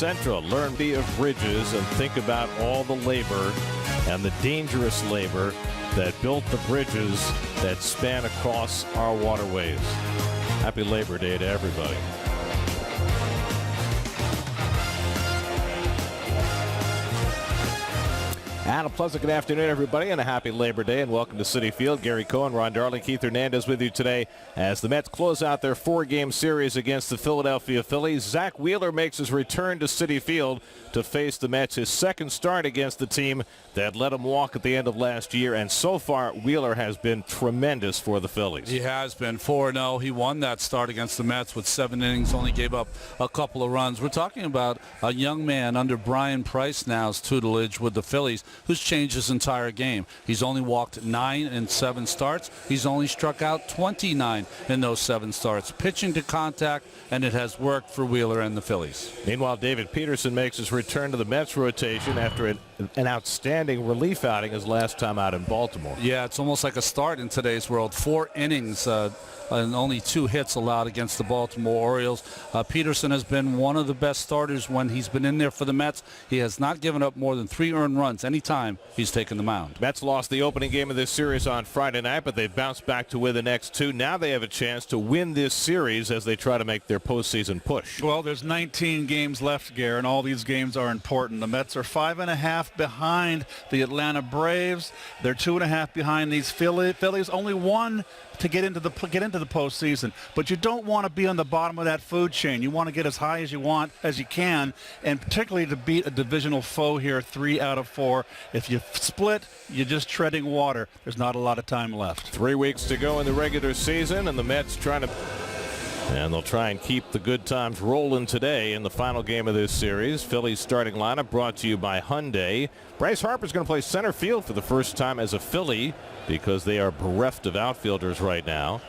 Central. Learn the of bridges and think about all the labor and the dangerous labor that built the bridges that span across our waterways. Happy Labor Day to everybody. And a pleasant good afternoon, everybody, and a happy Labor Day, and welcome to Citi Field. Gary Cohen, Ron Darling, Keith Hernandez with you today as the Mets close out their four-game series against the Philadelphia Phillies. Zach Wheeler makes his return to Citi Field to face the Mets, his second start against the team that let him walk at the end of last year, and so far Wheeler has been tremendous for the Phillies. He has been 4-0. He won that start against the Mets with 7 innings, only gave up a couple of runs. We're talking about a young man under Brian Price now's tutelage with the Phillies who's changed his entire game. He's only walked 9 in 7 starts. He's only struck out 29 in those 7 starts. Pitching to contact, and it has worked for Wheeler and the Phillies. Meanwhile, David Peterson makes his return to the Mets rotation after an outstanding relief outing his last time out in Baltimore. Yeah, it's almost like a start in today's world. 4 innings and only 2 hits allowed against the Baltimore Orioles. Peterson has been one of the best starters when he's been in there for the Mets. He has not given up more than 3 earned runs any time he's taken the mound. Mets lost the opening game of this series on Friday night, but they've bounced back to win the next 2. Now they have a chance to win this series as they try to make their postseason push. Well, there's 19 games left, Gare, and all these games are important. The Mets are 5.5 behind the Atlanta Braves. They're 2.5 behind these Phillies. Only 1 to get into the postseason, but you don't want to be on the bottom of that food chain. You want to get as high as you can, and particularly to beat a divisional foe here 3 out of 4. If you split, you're just treading water. There's not a lot of time left. 3 weeks to go in the regular season, and the Mets they'll try and keep the good times rolling today in the final game of this series. Phillies starting lineup brought to you by Hyundai. Bryce Harper's going to play center field for the first time as a Philly because they are bereft of outfielders right now.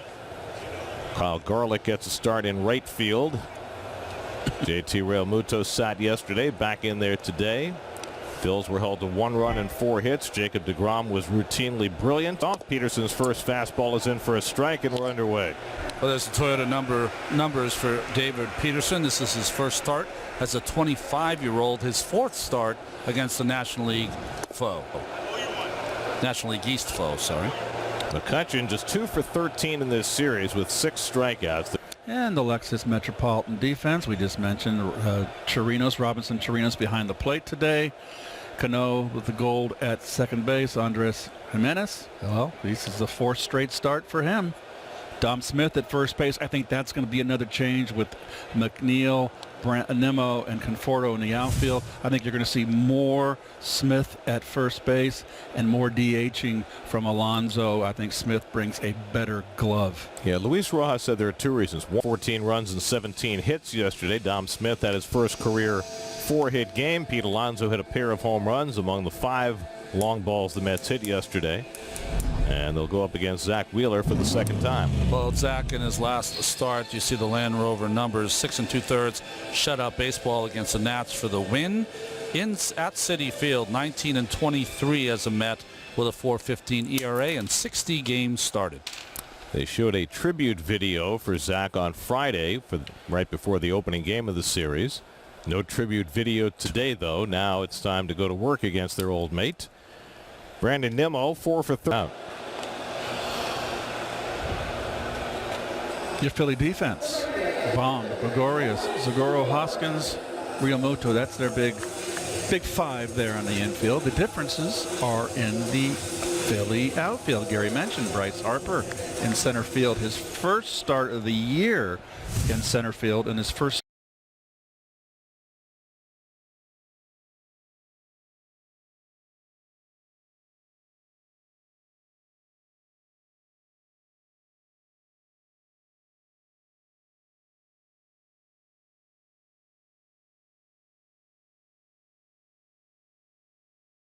Kyle Garlick gets a start in right field. JT Realmuto sat yesterday, back in there today. Phils were held to 1 run and 4 hits. Jacob deGrom was routinely brilliant. Peterson's first fastball is in for a strike, and we're underway. Well, there's the Toyota numbers for David Peterson. This is his first start as a 25-year-old, his 4th start against the National League East foe, sorry. McCutchen just 2 for 13 in this series with 6 strikeouts. And the Lexus Metropolitan defense, we just mentioned Robinson Chirinos behind the plate today. Cano with the gold at second base. Andres Jimenez, well, this is the 4th straight start for him. Dom Smith at first base. I think that's going to be another change with McNeil, Nimmo, and Conforto in the outfield. I think you're going to see more Smith at first base and more DHing from Alonso. I think Smith brings a better glove. Yeah, Luis Rojas said there are 2 reasons. 14 runs and 17 hits yesterday. Dom Smith had his first career 4-hit game. Pete Alonso hit a pair of home runs among the 5 long balls the Mets hit yesterday. And they'll go up against Zach Wheeler for the second time. Well, Zach in his last start, you see the Land Rover numbers, 6 2/3 shutout baseball against the Nats for the win. At Citi Field, 19 23 as a Met with a 4.15 ERA and 60 games started. They showed a tribute video for Zach on Friday right before the opening game of the series. No tribute video today, though. Now it's time to go to work against their old mate. Brandon Nimmo, 4 for 3. Your Philly defense. Bond, Gregorius, Zagoro, Hoskins, Realmuto. That's their big 5 there on the infield. The differences are in the Philly outfield. Gary mentioned Bryce Harper in center field. His first start of the year in center field and his first